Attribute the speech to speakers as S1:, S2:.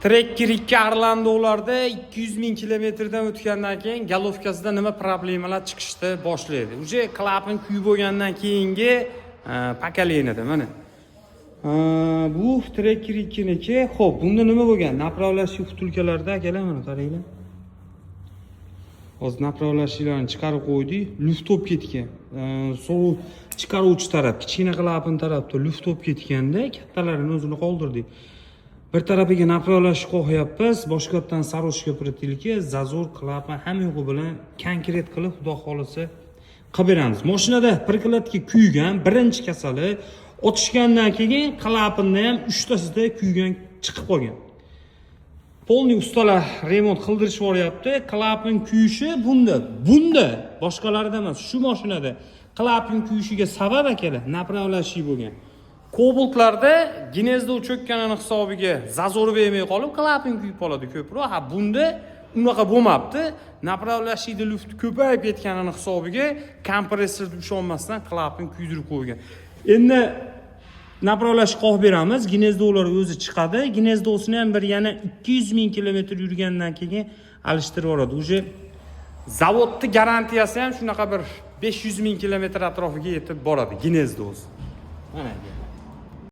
S1: Trekker 2 Arlando'larda 200 ming kilometrdan o'tgandan keyin galovkasida nima problemalar chiqishni boshlaydi. Uje klapan kuyib bo'lgandan keyingi pokoleniyada mana. Bu Trekker 2 niki. Xo'p, bunda nima bo'lgan? Направляющий vtulkalarda akalar mana qaranglar. Hozir направляющийlarni chiqarib qo'ydik, luft to'p ketgan. Sovuq chiqaruvchi taraf, kichkina klapan tarafda luft to'p ketganda kattalarini o'zini qoldirdik. Bir tarafiga направляющий qo'yapmiz, boshqatdan saroshka приtilki, zazor klapan hamma yo'g'i bilan konkret qilib xudo xolisa qilib beramiz. Mashinada prikladga kuygan birinchi kasali otishgandan keyin klapanda ham 3 tasida kuygan chiqib qolgan. Polniy ustalar remont qildirishib yuboryapti. Klapan kuyishi bunda boshqalarida emas, shu mashinada klapan kuyishiga sabab akalar направляющий bo'lgan. Kobaltlarda gnezdo cho'kkanini hisobiga zazor bermay qolib, klapan kuyib qoladi ko'proq. Ha, bunda unaqa bo'lmabdi. Направляющийda luft ko'payib ketganini hisobiga kompressor ushonmasdan klapan kuydirib qo'ygan. Endi направляющий qo'yib beramiz, gnezdolar o'zi chiqadi. Gnezdosini ham bir yana 200 ming kilometr yurgandan keyin alishtirib yuboradi. Uje zavodning garantiyasi ham shunaqa bir 500 ming kilometr atrofiga yetib boradi gnezdosi. Mana